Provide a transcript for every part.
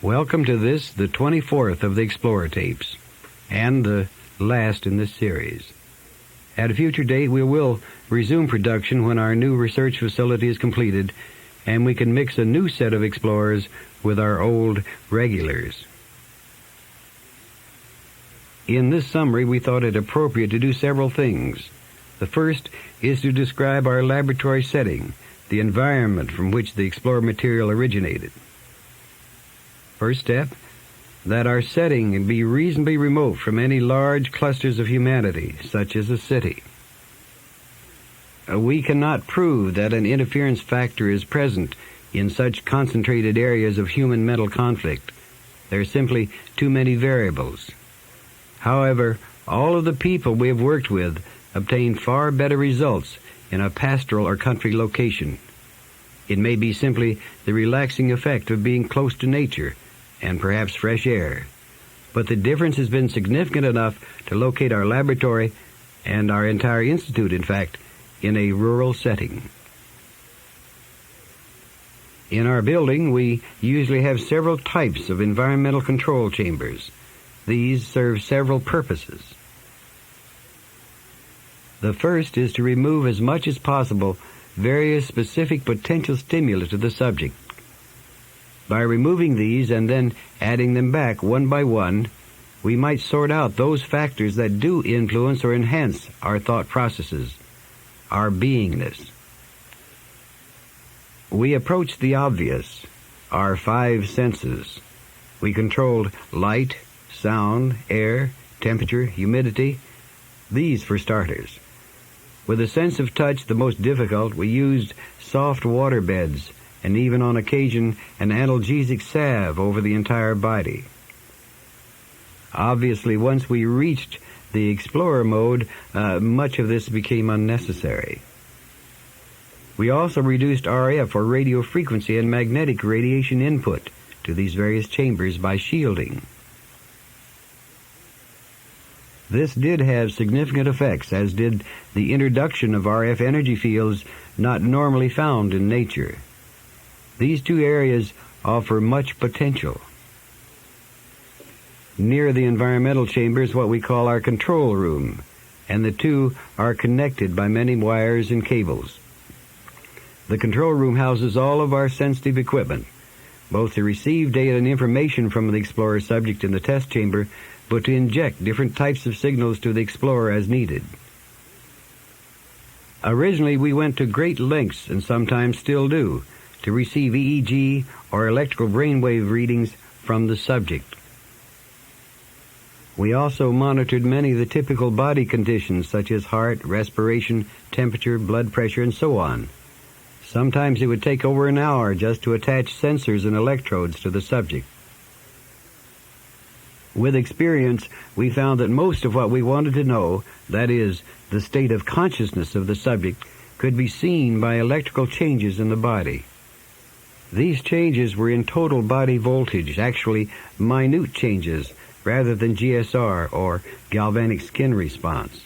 Welcome to this, the 24th of the Explorer tapes, and the last in this series. At a future date, we will resume production when our new research facility is completed and we can mix a new set of explorers with our old regulars. In this summary, we thought it appropriate to do several things. The first is to describe our laboratory setting, the environment from which the Explorer material originated. First step, that our setting be reasonably remote from any large clusters of humanity, such as a city. We cannot prove that an interference factor is present in such concentrated areas of human mental conflict. There are simply too many variables. However, all of the people we have worked with obtain far better results in a pastoral or country location. It may be simply the relaxing effect of being close to nature and perhaps fresh air. But the difference has been significant enough to locate our laboratory and our entire institute, in fact, in a rural setting. In our building, we usually have several types of environmental control chambers. These serve several purposes. The first is to remove as much as possible various specific potential stimuli to the subject. By removing these and then adding them back one by one, we might sort out those factors that do influence or enhance our thought processes, our beingness. We approached the obvious, our five senses. We controlled light, sound, air, temperature, humidity, these for starters. With a sense of touch, the most difficult, we used soft water beds, and even on occasion an analgesic salve over the entire body. Obviously, once we reached the explorer mode, much of this became unnecessary. We also reduced RF, or radio frequency, and magnetic radiation input to these various chambers by shielding. This did have significant effects, as did the introduction of RF energy fields not normally found in nature. These two areas offer much potential. Near the environmental chamber is what we call our control room, and the two are connected by many wires and cables. The control room houses all of our sensitive equipment, both to receive data and information from the Explorer subject in the test chamber, but to inject different types of signals to the Explorer as needed. Originally, we went to great lengths, and sometimes still do, to receive EEG or electrical brainwave readings from the subject. We also monitored many of the typical body conditions such as heart, respiration, temperature, blood pressure, and so on. Sometimes it would take over an hour just to attach sensors and electrodes to the subject. With experience, we found that most of what we wanted to know, that is, the state of consciousness of the subject, could be seen by electrical changes in the body. These changes were in total body voltage, actually minute changes, rather than GSR, or galvanic skin response.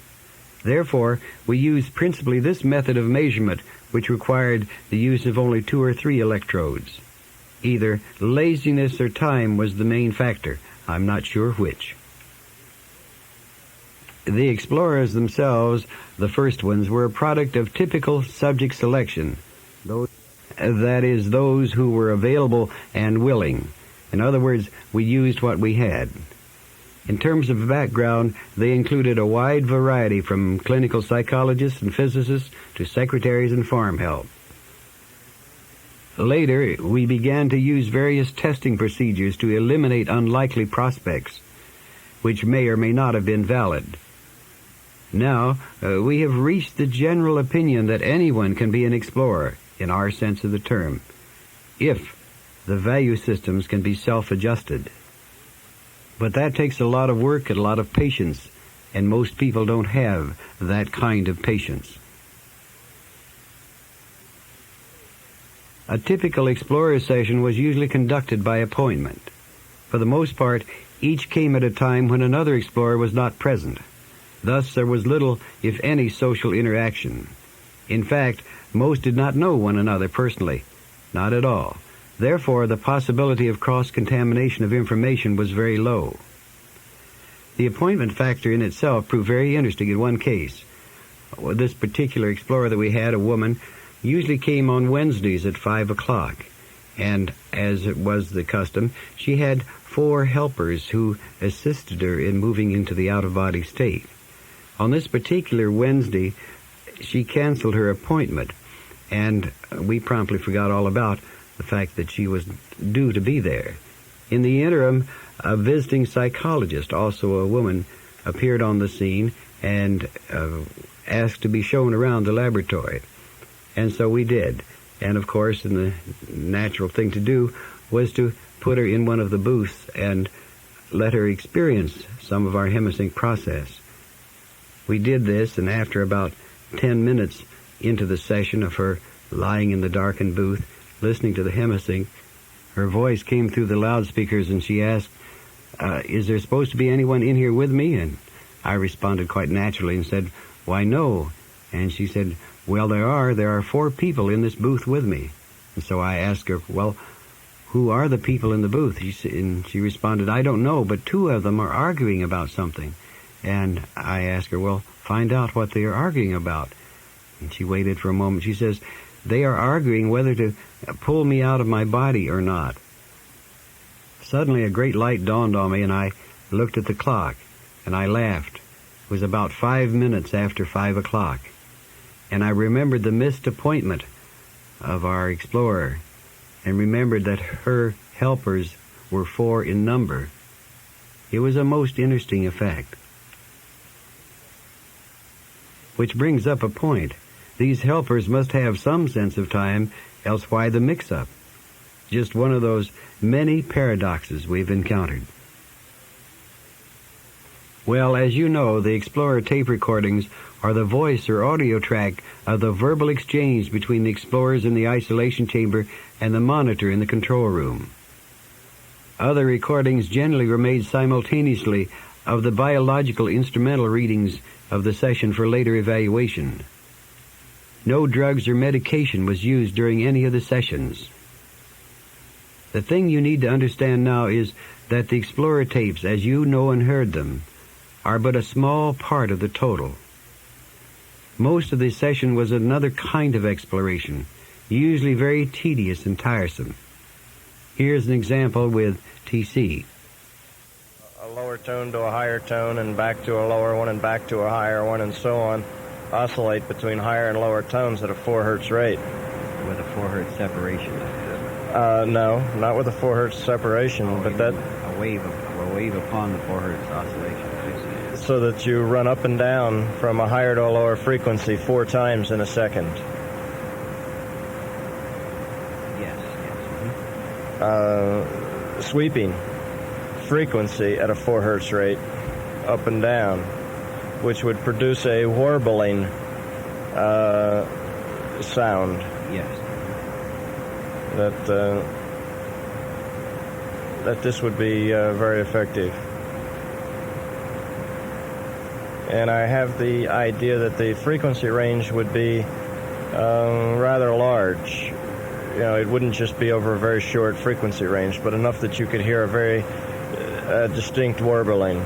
Therefore, we used principally this method of measurement, which required the use of only 2 or 3 electrodes. Either laziness or time was the main factor. I'm not sure which. The explorers themselves, the first ones, were a product of typical subject selection. That is, those who were available and willing. In other words, we used what we had. In terms of background, they included a wide variety from clinical psychologists and physicists to secretaries and farm help. Later, we began to use various testing procedures to eliminate unlikely prospects, which may or may not have been valid. Now, we have reached the general opinion that anyone can be an explorer, in our sense of the term, if the value systems can be self-adjusted. But that takes a lot of work and a lot of patience, and most people don't have that kind of patience. A typical explorer session was usually conducted by appointment. For the most part, each came at a time when another explorer was not present. Thus, there was little, if any, social interaction. In fact, most did not know one another personally, not at all. Therefore, the possibility of cross-contamination of information was very low. The appointment factor in itself proved very interesting in one case. This particular explorer that we had, a woman, usually came on Wednesdays at 5 o'clock. And as it was the custom, she had 4 helpers who assisted her in moving into the out-of-body state. On this particular Wednesday, she canceled her appointment, and we promptly forgot all about the fact that she was due to be there. In the interim, a visiting psychologist, also a woman, appeared on the scene and asked to be shown around the laboratory. And so we did. And of course, the natural thing to do was to put her in one of the booths and let her experience some of our hemisync process. We did this, and after about 10 minutes into the session of her lying in the darkened booth, listening to the hemisync, her voice came through the loudspeakers, and she asked, is there supposed to be anyone in here with me? And I responded quite naturally and said, why, no. And she said, well, there are 4 people in this booth with me. And so I asked her, well, who are the people in the booth? And she responded, I don't know, but 2 of them are arguing about something. And I asked her, well, find out what they are arguing about. And she waited for a moment. She says, they are arguing whether to pull me out of my body or not. Suddenly a great light dawned on me, and I looked at the clock, and I laughed. It was about 5 minutes after 5 o'clock. And I remembered the missed appointment of our explorer, and remembered that her helpers were 4 in number. It was a most interesting effect. Which brings up a point. These helpers must have some sense of time, else why the mix-up? Just one of those many paradoxes we've encountered. Well, as you know, the Explorer tape recordings are the voice or audio track of the verbal exchange between the explorers in the isolation chamber and the monitor in the control room. Other recordings generally were made simultaneously of the biological instrumental readings of the session for later evaluation. No drugs or medication was used during any of the sessions. The thing you need to understand now is that the Explorer tapes, as you know and heard them, are but a small part of the total. Most of the session was another kind of exploration, usually very tedious and tiresome. Here's an example with TC. A lower tone to a higher tone, and back to a lower one, and back to a higher one, and so on, oscillate between higher and lower tones at a 4 hertz rate. With a 4 hertz separation. No, not with a 4 hertz separation, but that... A wave upon the 4 hertz oscillation. So that you run up and down from a higher to a lower frequency 4 times in a second. Yes. Sweeping frequency at a 4 hertz rate, up and down, which would produce a warbling sound. Yes. That this would be very effective. And I have the idea that the frequency range would be rather large. You know, it wouldn't just be over a very short frequency range, but enough that you could hear a very distinct warbling.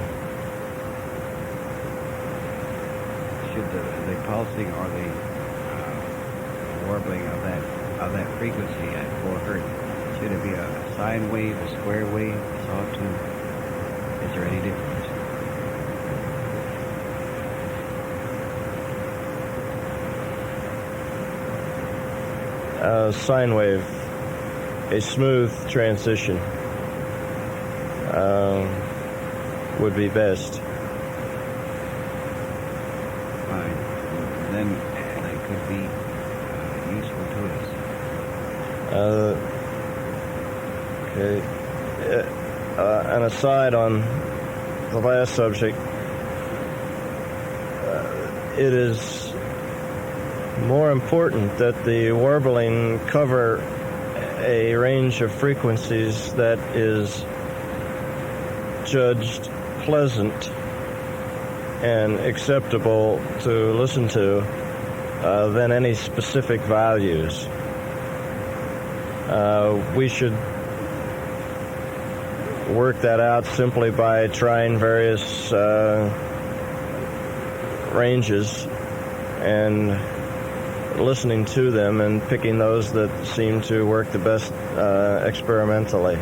Should the pulsing or the warbling of that frequency at 4 hertz, should it be a sine wave, a square wave, a sawtooth? Is there any difference? Sine wave, a smooth transition would be best. Fine. Then that could be useful to us. Okay. An aside on the last subject, it is more important that the warbling cover a range of frequencies that is judged pleasant and acceptable to listen to than any specific values. We should work that out simply by trying various ranges and listening to them and picking those that seem to work the best experimentally.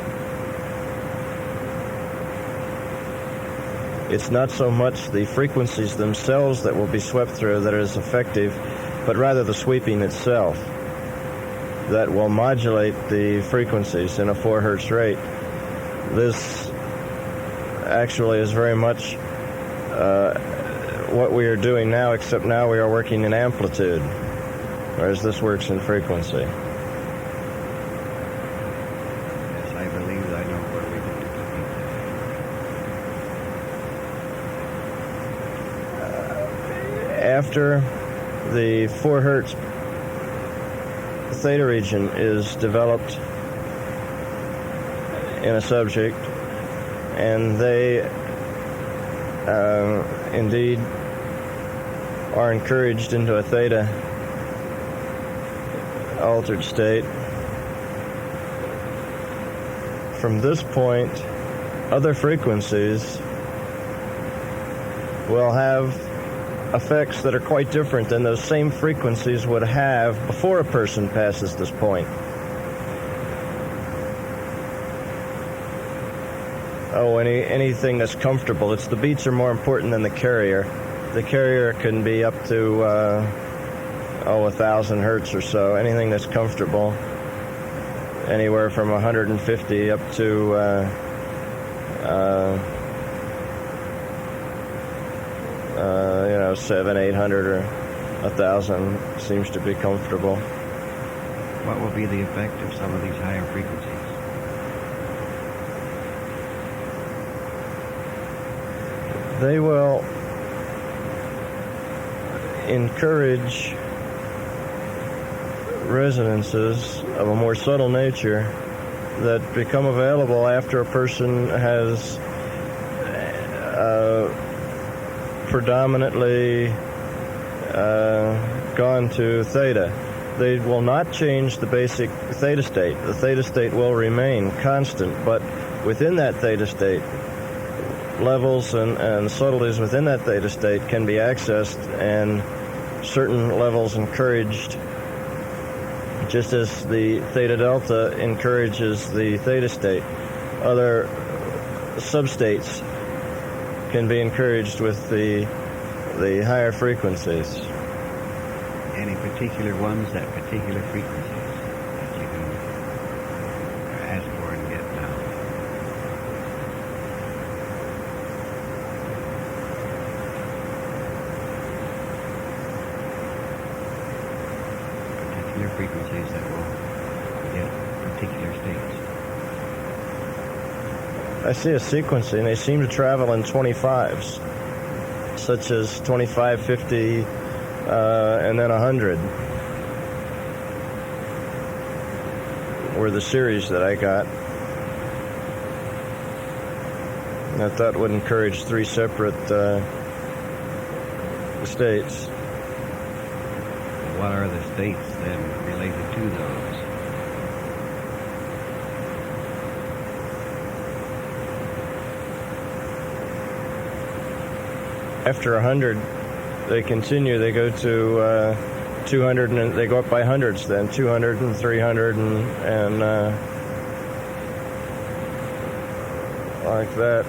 It's not so much the frequencies themselves that will be swept through that is effective, but rather the sweeping itself that will modulate the frequencies in a 4 hertz rate. This actually is very much what we are doing now, except now we are working in amplitude, whereas this works in frequency. Yes, I believe I know where we can do. After the 4 hertz theta region is developed in a subject, and they indeed are encouraged into a theta altered state. From this point, other frequencies will have effects that are quite different than those same frequencies would have before a person passes this point. Oh, anything that's comfortable. The beats are more important than the carrier. The carrier can be up to 1,000 hertz or so. Anything that's comfortable, anywhere from 150 up to 700, 800, or 1,000 seems to be comfortable. What will be the effect of some of these higher frequencies? They will encourage resonances of a more subtle nature that become available after a person has predominantly gone to theta. They will not change the basic theta state. The theta state will remain constant, but within that theta state, levels and subtleties within that theta state can be accessed, and certain levels encouraged, just as the theta delta encourages the theta state. Other substates can be encouraged with the higher frequencies. Any particular ones, that particular frequencies that you can ask for and get now? Particular frequencies that will get particular states. I see a sequencing. They seem to travel in 25s, such as 25, 50, and then 100 were the series that I got. And I thought would encourage 3 separate states. What are the states then related to those? After 100, they continue. They go to 200, and they go up by hundreds then, 200 and 300 and like that.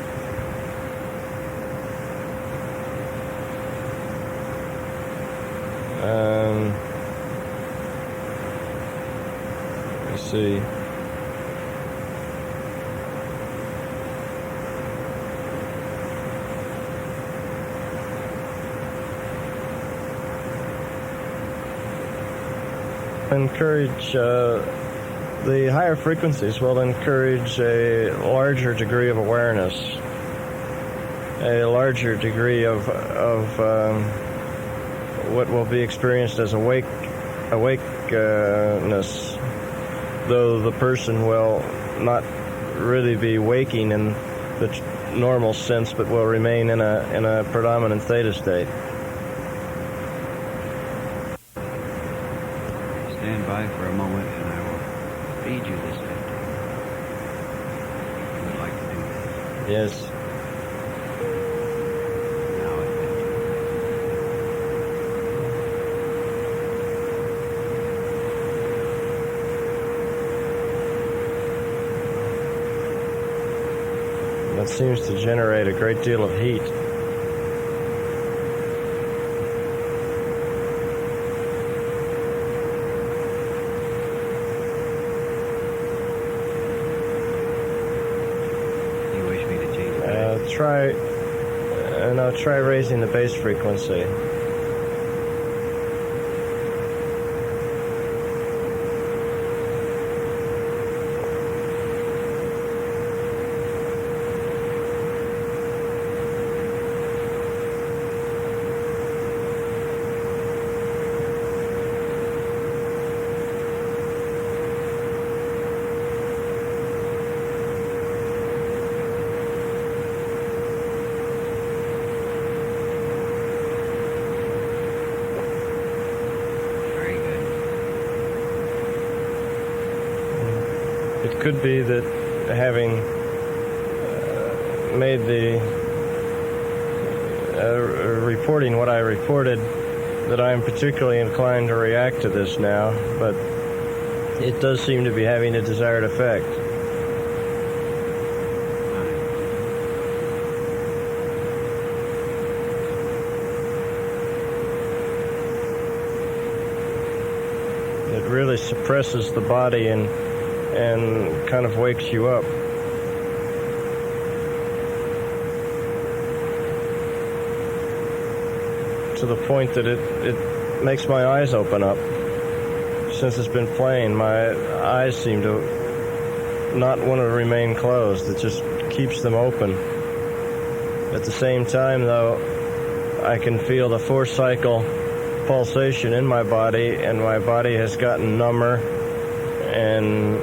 Let's see. Encourage the higher frequencies will encourage a larger degree of awareness, a larger degree of what will be experienced as awakeness, though the person will not really be waking in the normal sense, but will remain in a predominant theta state. Stand by for a moment, and I will feed you this afternoon. You would like to do that? Yes. Now it's empty. That seems to generate a great deal of heat. You wish me to change it? Try raising the base frequency. Very good. It could be that having made the reporting what I reported, that I am particularly inclined to react to this now, but it does seem to be having a desired effect. It really suppresses the body and kind of wakes you up. To the point that it makes my eyes open up. Since it's been playing, my eyes seem to not want to remain closed. It just keeps them open. At the same time, though, I can feel the 4-cycle pulsation in my body, and my body has gotten number and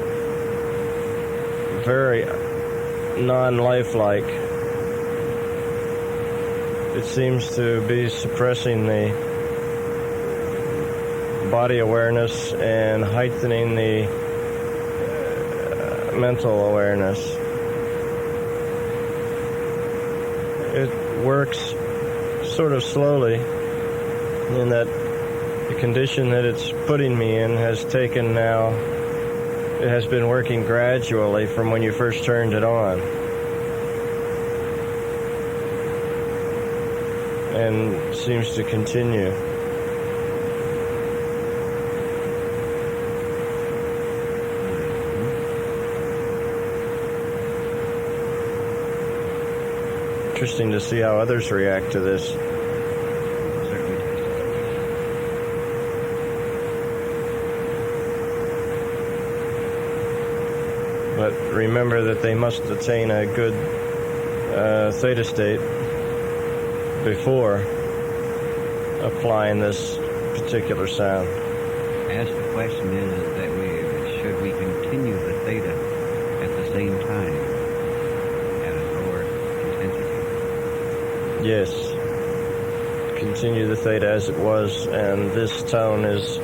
very non-lifelike. It seems to be suppressing the body awareness and heightening the mental awareness. It works sort of slowly, in that the condition that it's putting me in has taken now, it has been working gradually from when you first turned it on. And seems to continue. Interesting to see how others react to this. But remember that they must attain a good theta state before applying this particular sound. As the question is that should we continue the theta at the same time at a lower intensity? Yes. Continue the theta as it was, and this tone is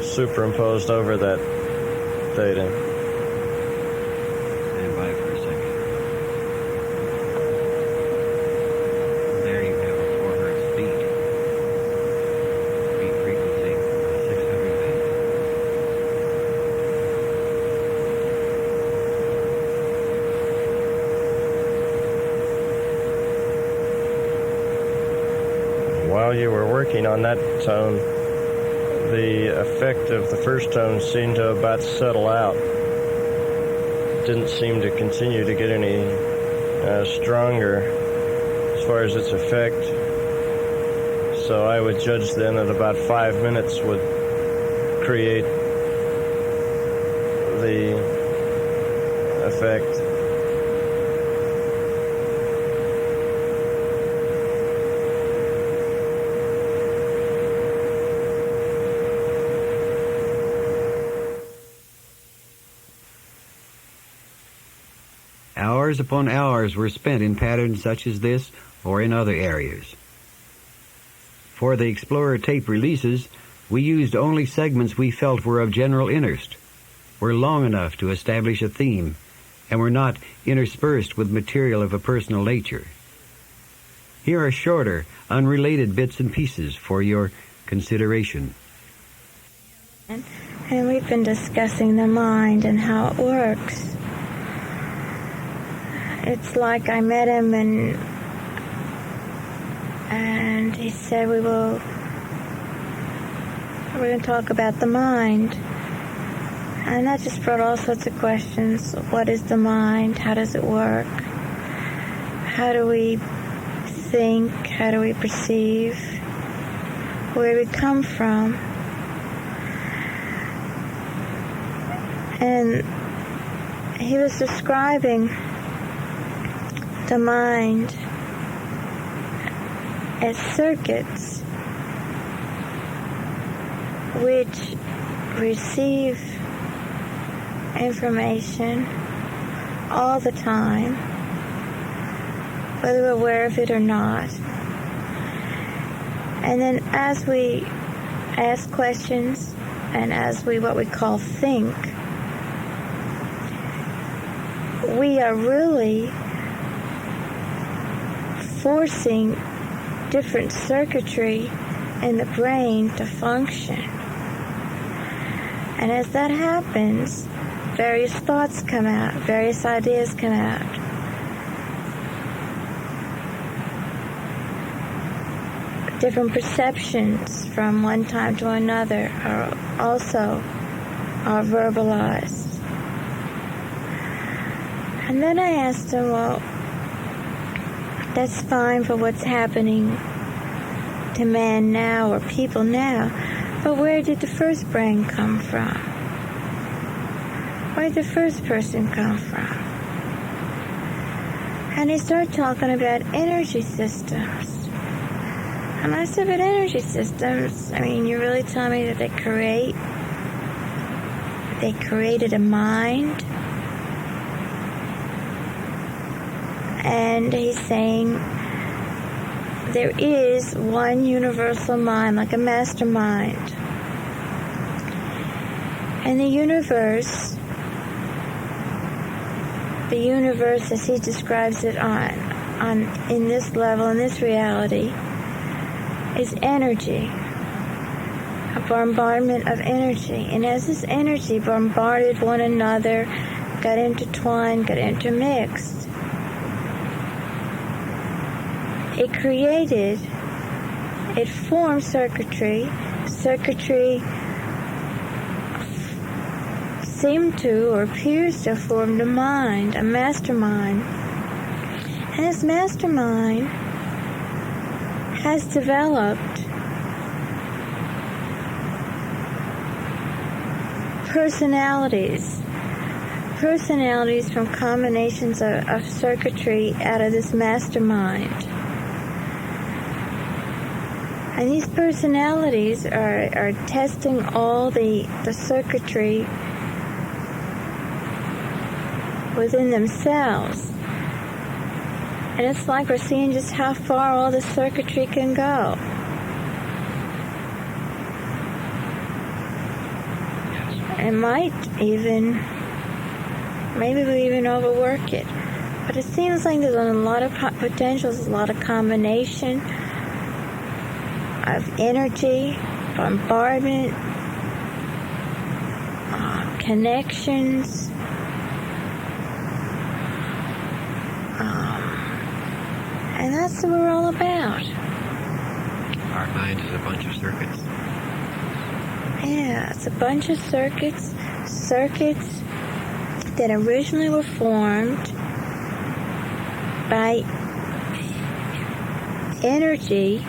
superimposed over that theta. Stand by for a second. There you have a 4 hertz beat. Beat frequency 600 band. While you were working on that tone, the effect of the first tone seemed to about settle out. It didn't seem to continue to get any stronger as far as its effect. So I would judge then that about 5 minutes would create the effect. Hours upon hours were spent in patterns such as this or in other areas. For the Explorer tape releases, we used only segments we felt were of general interest. were long enough to establish a theme and were not interspersed with material of a personal nature. Here are shorter, unrelated bits and pieces for your consideration. And we've been discussing the mind and how it works. It's like I met him and he said we're going to talk about the mind. And that just brought all sorts of questions. What is the mind? How does it work? How do we think? How do we perceive? Where do we come from? And he was describing the mind as circuits which receive information all the time, whether we're aware of it or not. And then as we ask questions and as we what we call think, we are really forcing different circuitry in the brain to function. And as that happens, various thoughts come out, various ideas come out. Different perceptions from one time to another are also verbalized. And then I asked him, well, that's fine for what's happening to man now or people now, but where did the first brain come from? Where did the first person come from? And he started talking about energy systems. And I said, but energy systems, I mean, you're really telling me that they created a mind? And he's saying there is one universal mind, like a mastermind. And the universe as he describes it in this level, in this reality, is energy, a bombardment of energy. And as this energy bombarded one another, got intertwined, got intermixed, it formed circuitry. Circuitry seemed to, or appears to have formed a mind, a mastermind. And this mastermind has developed personalities from combinations of circuitry out of this mastermind. And these personalities are testing all the circuitry within themselves. And it's like we're seeing just how far all the circuitry can go. It might maybe we even overwork it. But it seems like there's a lot of potential, there's a lot of combination of energy, bombardment, connections, and that's what we're all about. Our mind is a bunch of circuits. Yeah, it's a bunch of circuits that originally were formed by energy,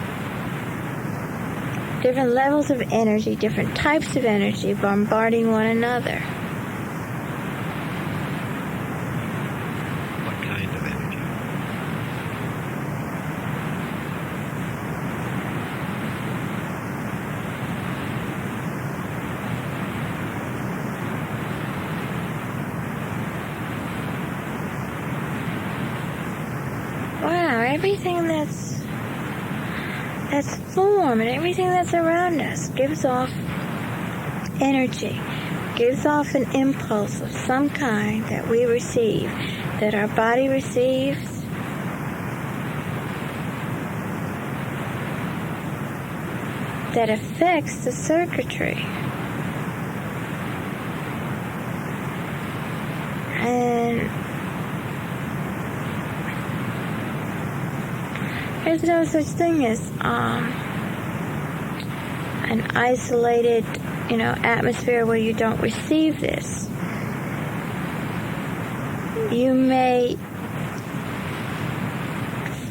different levels of energy, different types of energy bombarding one another. What kind of energy? Wow, everything that's form and everything that's around us gives off energy, gives off an impulse of some kind that we receive, that our body receives, that affects the circuitry. And there's no such thing as an isolated, atmosphere where you don't receive this. You may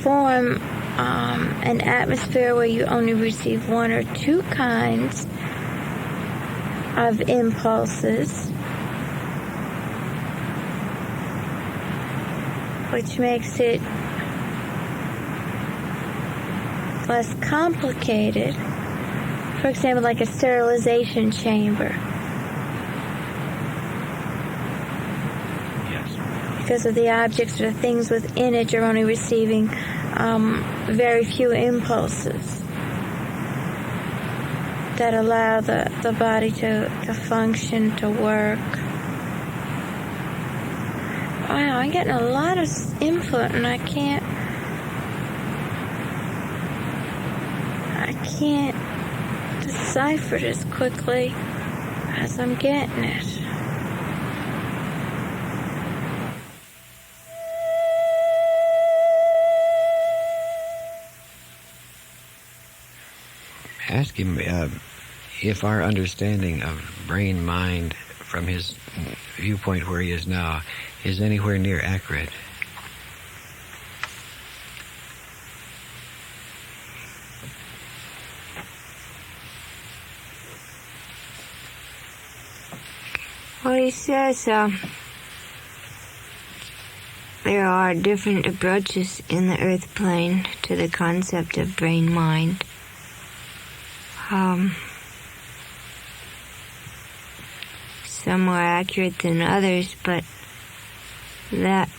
form an atmosphere where you only receive one or two kinds of impulses, which makes it less complicated. For example, like a sterilization chamber. Yes. Because of the objects or the things within it, you're only receiving very few impulses that allow the body to function, to work. Wow, I'm getting a lot of input and I can't decipher it as quickly as I'm getting it. Ask him if our understanding of brain-mind from his viewpoint where he is now is anywhere near accurate. Well, he says there are different approaches in the earth plane to the concept of brain-mind. Some more accurate than others, but that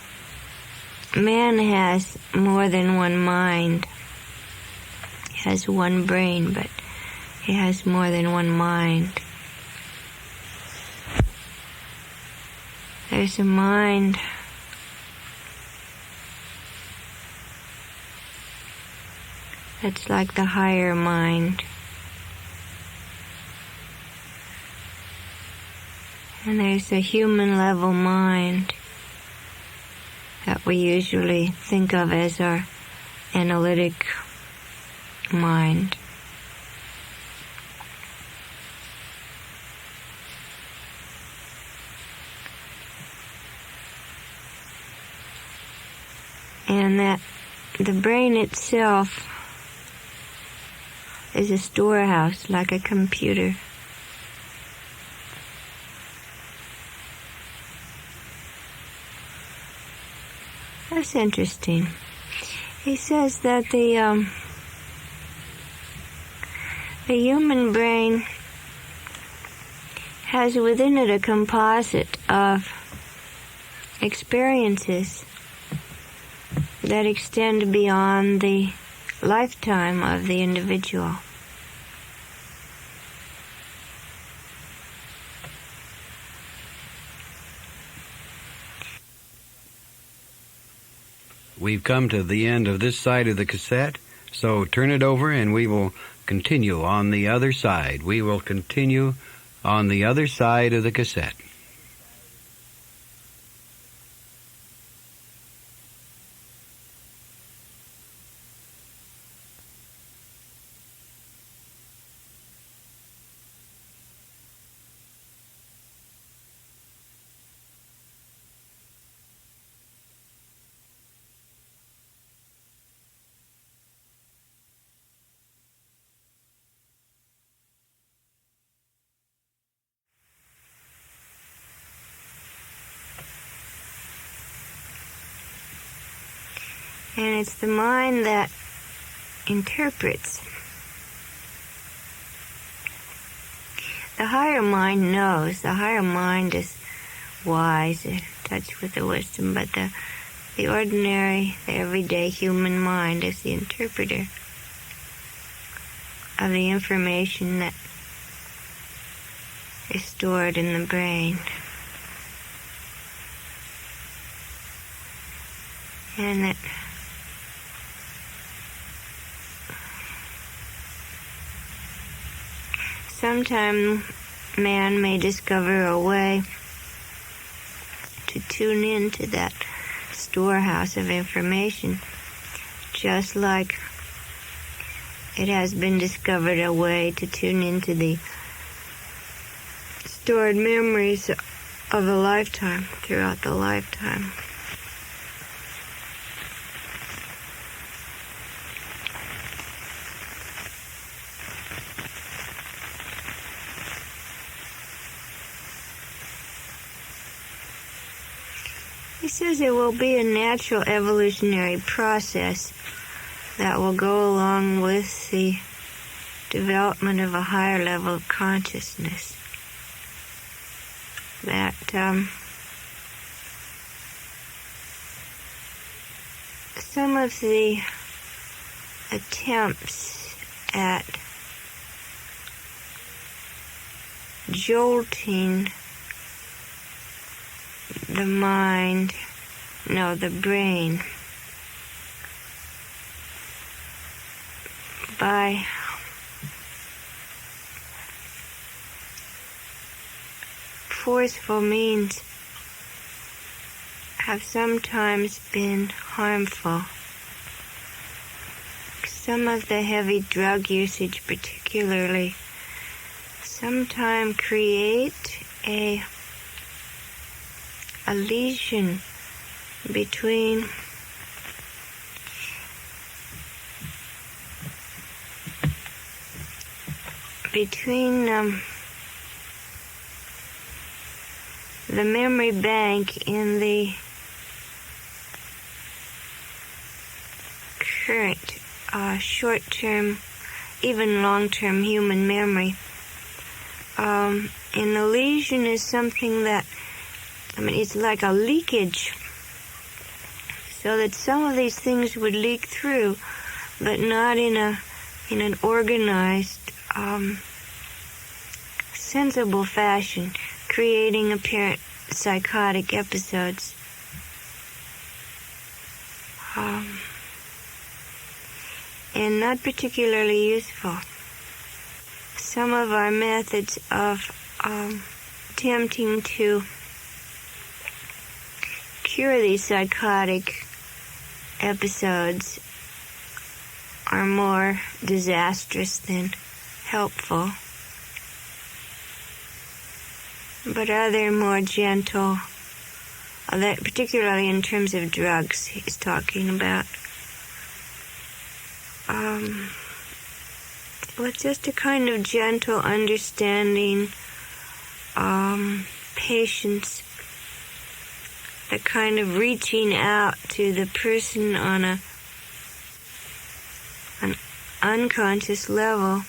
man has more than one mind. He has one brain, but he has more than one mind. There's a mind that's like the higher mind. And there's a human level mind that we usually think of as our analytic mind. And that the brain itself is a storehouse, like a computer. That's interesting. He says that the human brain has within it a composite of experiences that extend beyond the lifetime of the individual. We've come to the end of this side of the cassette, so turn it over and we will continue on the other side. We will continue on the other side of the cassette. And it's the mind that interprets. The higher mind knows. The higher mind is wise, in touch with the wisdom, but the ordinary, the everyday human mind is the interpreter of the information that is stored in the brain. And that sometime man may discover a way to tune into that storehouse of information, just like it has been discovered a way to tune into the stored memories of a lifetime, throughout the lifetime. He says it will be a natural evolutionary process that will go along with the development of a higher level of consciousness. That some of the attempts at jolting the brain by forceful means have sometimes been harmful. Some of the heavy drug usage particularly sometimes create a lesion between the memory bank in the current short-term, even long-term human memory. And the lesion is something that, it's like a leakage, so that some of these things would leak through, but not in an organized, sensible fashion, creating apparent psychotic episodes. And not particularly useful. Some of our methods of attempting to cure these psychotic episodes are more disastrous than helpful. But other more gentle, particularly in terms of drugs he's talking about, with just a kind of gentle understanding, patience, the kind of reaching out to the person on an unconscious level.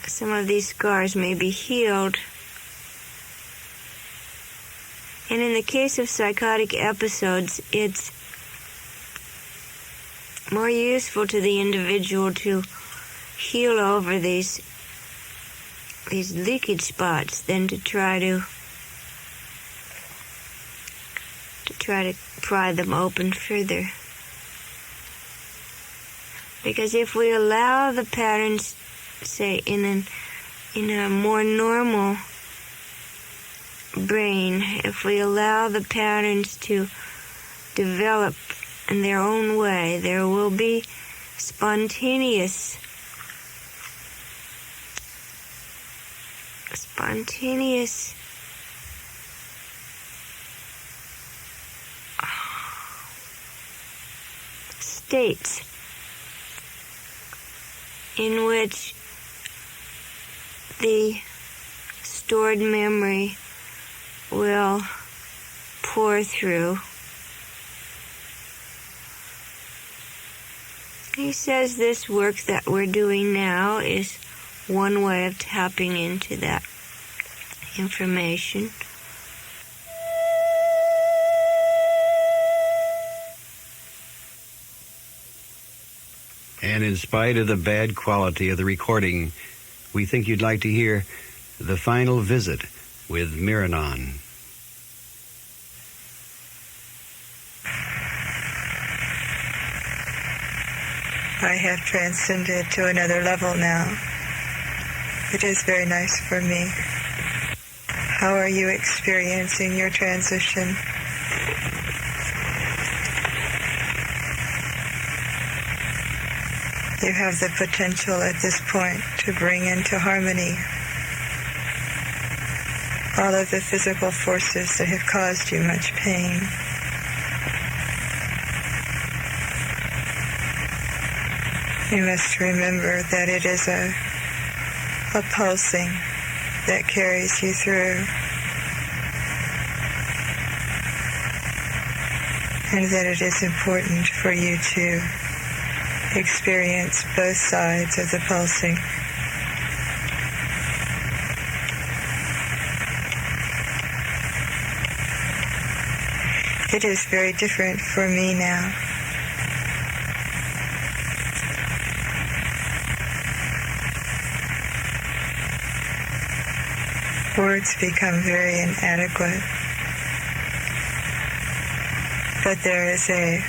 Some of these scars may be healed. And in the case of psychotic episodes, it's more useful to the individual to heal over these leakage spots than to try to pry them open further. Because if we allow the patterns, say in a more normal brain, if we allow the patterns to develop in their own way, there will be spontaneous states in which the stored memory will pour through. He says this work that we're doing now is one way of tapping into that information. And in spite of the bad quality of the recording, we think you'd like to hear The Final Visit with Miranon. I have transcended to another level now. It is very nice for me. How are you experiencing your transition? You have the potential at this point to bring into harmony all of the physical forces that have caused you much pain. You must remember that it is a pulsing that carries you through, and that it is important for you to experience both sides of the pulsing. It is very different for me now. Words become very inadequate, but there is a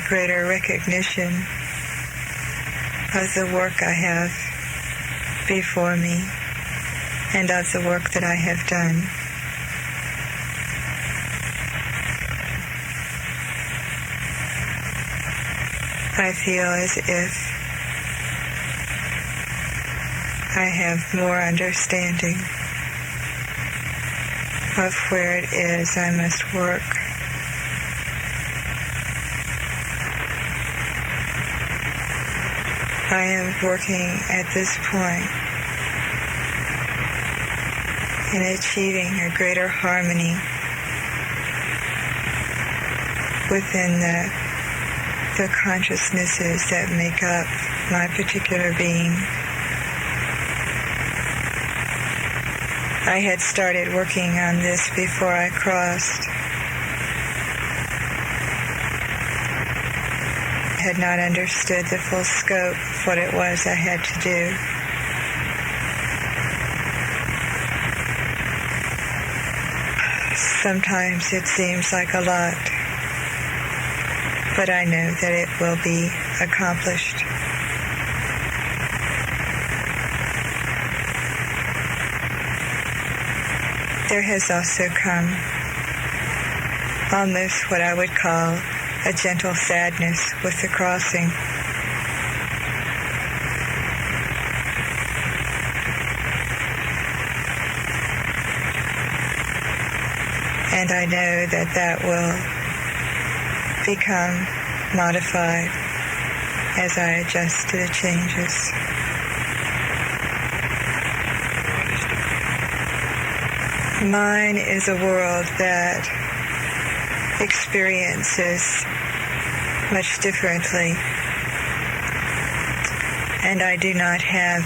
greater recognition of the work I have before me and of the work that I have done. I feel as if I have more understanding of where it is I must work. I am working at this point in achieving a greater harmony within the consciousnesses that make up my particular being. I had started working on this before I crossed. I had not understood the full scope of what it was I had to do. Sometimes it seems like a lot, but I know that it will be accomplished. There has also come almost what I would call a gentle sadness with the crossing. And I know that that will become modified as I adjust to the changes. Mine is a world that experiences much differently, and I do not have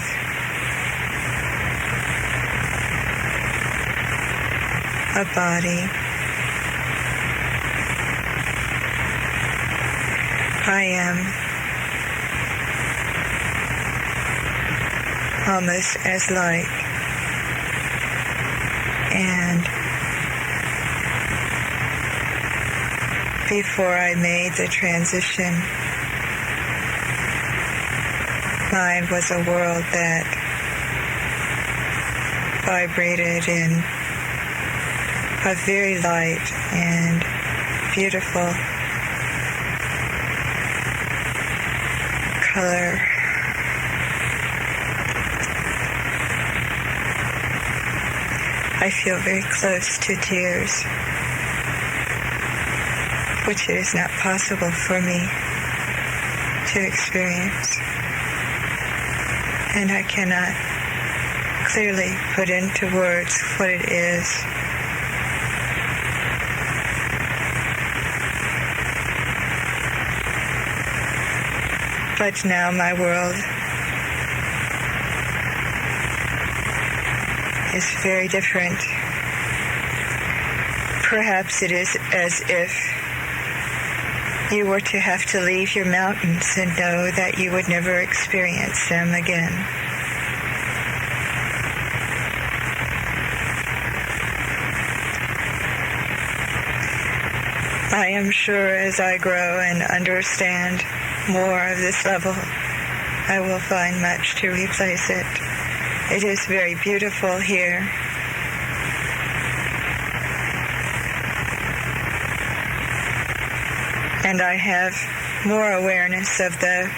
a body. I am almost as light, and before I made the transition, mine was a world that vibrated in a very light and beautiful color. I feel very close to tears, which it is not possible for me to experience. And I cannot clearly put into words what it is. But now my world is very different. Perhaps it is as if you were to have to leave your mountains and know that you would never experience them again. I am sure as I grow and understand more of this level, I will find much to replace it. It is very beautiful here. And I have more awareness of the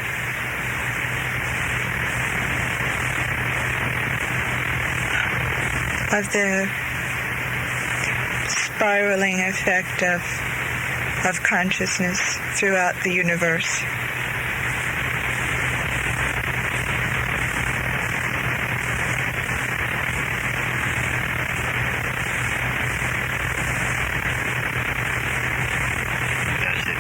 spiraling effect of consciousness throughout the universe. Does it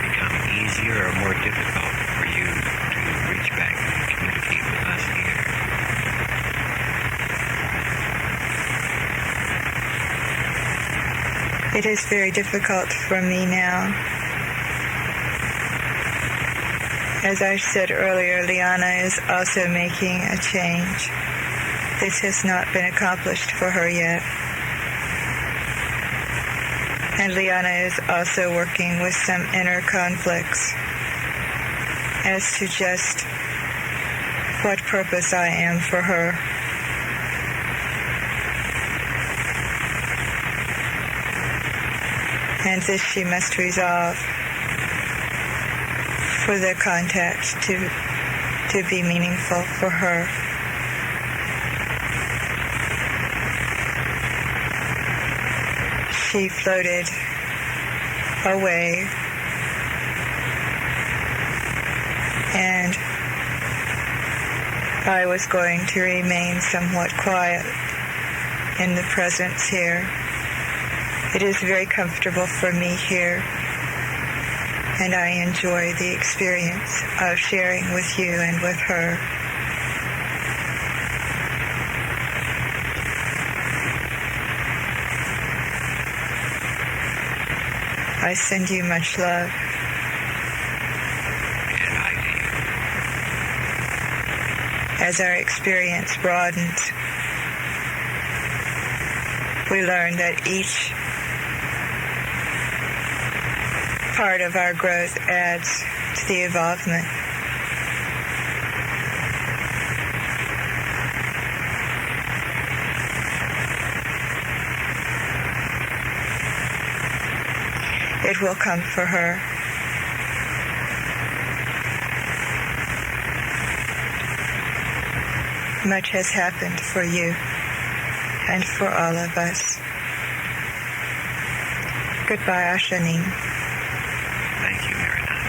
become easier or more difficult for you to reach back and communicate with us here? It is very difficult for me now. As I said earlier, Liana is also making a change. This has not been accomplished for her yet. And Liana is also working with some inner conflicts as to just what purpose I am for her. And this she must resolve for the contact to be meaningful for her. She floated away, and I was going to remain somewhat quiet in the presence here. It is very comfortable for me here, and I enjoy the experience of sharing with you and with her. I send you much love. And I do. As our experience broadens, we learn that each part of our growth adds to the evolvement. It will come for her. Much has happened for you and for all of us. Goodbye, Ashanin. Thank you, Miranon.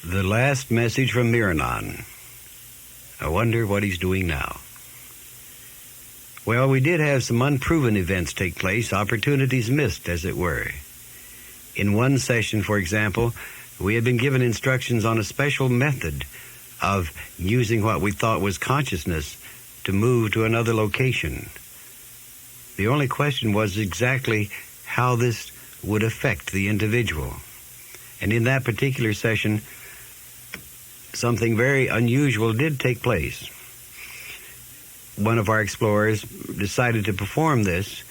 The last message from Miranon. I wonder what he's doing now. Well, we did have some unproven events take place, opportunities missed, as it were. In one session, for example, we had been given instructions on a special method of using what we thought was consciousness to move to another location. The only question was exactly how this would affect the individual. And in that particular session, something very unusual did take place. One of our explorers decided to perform this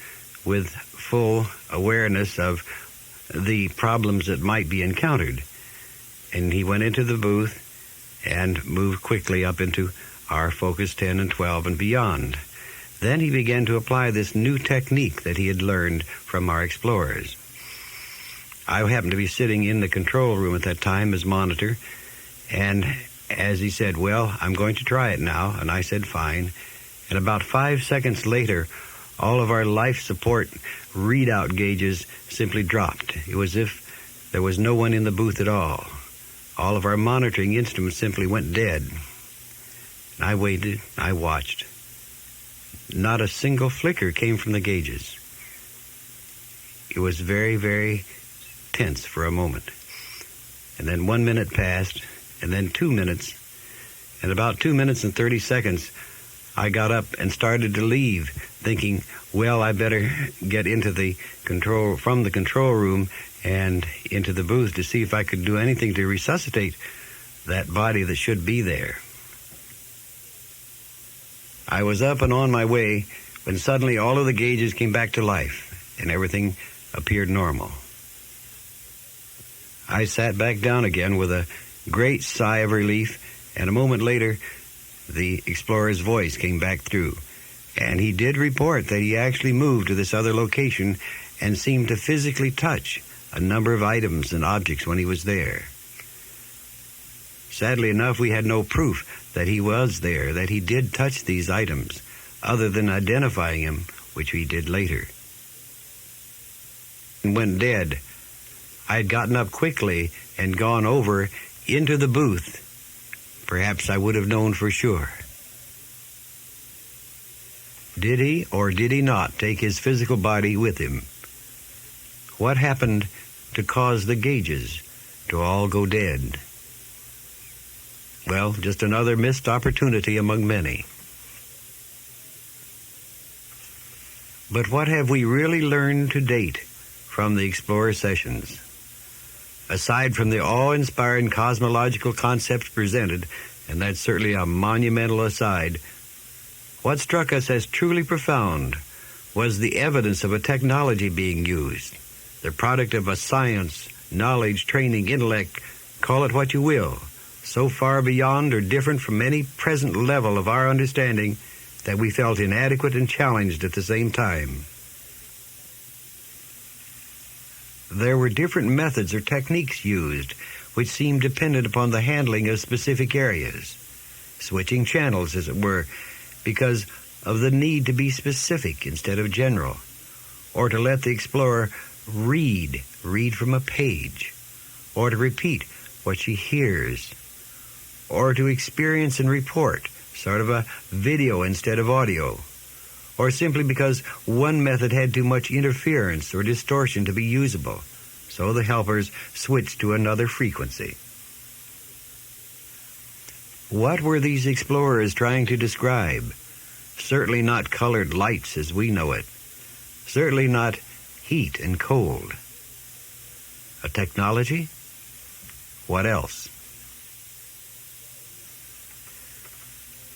with full awareness of the problems that might be encountered. And he went into the booth and moved quickly up into our focus 10 and 12 and beyond. Then he began to apply this new technique that he had learned from our explorers. I happened to be sitting in the control room at that time as monitor, and as he said, well, I'm going to try it now, and I said, fine. And about 5 seconds later, all of our life support readout gauges simply dropped. It was as if there was no one in the booth at all. All of our monitoring instruments simply went dead. And I waited, I watched. Not a single flicker came from the gauges. It was very, very tense for a moment. And then 1 minute passed, and then 2 minutes. And about 2 minutes and 30 seconds, I got up and started to leave, thinking, well, I better get from the control room and into the booth to see if I could do anything to resuscitate that body that should be there. I was up and on my way when suddenly all of the gauges came back to life and everything appeared normal. I sat back down again with a great sigh of relief, and a moment later the explorer's voice came back through, and he did report that he actually moved to this other location and seemed to physically touch a number of items and objects when he was there. Sadly enough, we had no proof that he was there, that he did touch these items, other than identifying him, which we did later. And when dead, I had gotten up quickly and gone over into the booth. Perhaps I would have known for sure. Did he or did he not take his physical body with him? What happened to cause the gauges to all go dead? Well, just another missed opportunity among many. But what have we really learned to date from the Explorer sessions? Aside from the awe-inspiring cosmological concepts presented, and that's certainly a monumental aside, what struck us as truly profound was the evidence of a technology being used, the product of a science, knowledge, training, intellect, call it what you will, so far beyond or different from any present level of our understanding that we felt inadequate and challenged at the same time. There were different methods or techniques used which seemed dependent upon the handling of specific areas, switching channels, as it were, because of the need to be specific instead of general, or to let the explorer read from a page, or to repeat what she hears, or to experience and report, sort of a video instead of audio, or simply because one method had too much interference or distortion to be usable, so the helpers switched to another frequency. What were these explorers trying to describe? Certainly not colored lights as we know it. Certainly not heat and cold. A technology? What else?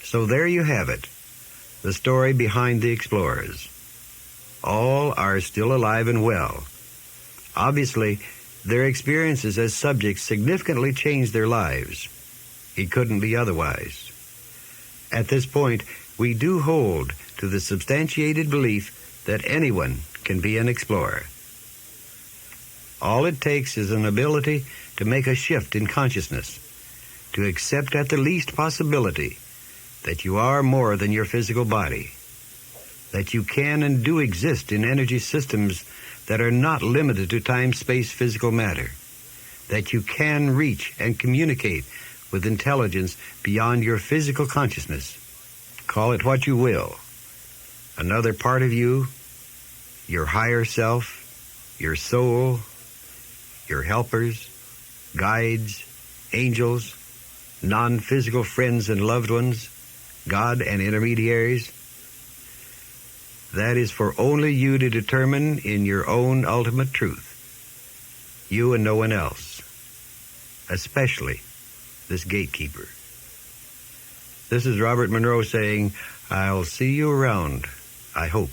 So there you have it, the story behind the explorers. All are still alive and well. Obviously, their experiences as subjects significantly changed their lives. It couldn't be otherwise. At this point, we do hold to the substantiated belief that anyone can be an explorer. All it takes is an ability to make a shift in consciousness, to accept at the least possibility that you are more than your physical body, that you can and do exist in energy systems that are not limited to time, space, physical matter, that you can reach and communicate with intelligence beyond your physical consciousness. Call it what you will. Another part of you, your higher self, your soul, your helpers, guides, angels, non-physical friends and loved ones, God and intermediaries. That is for only you to determine in your own ultimate truth. You and no one else. Especially this gatekeeper. This is Robert Monroe saying, I'll see you around, I hope.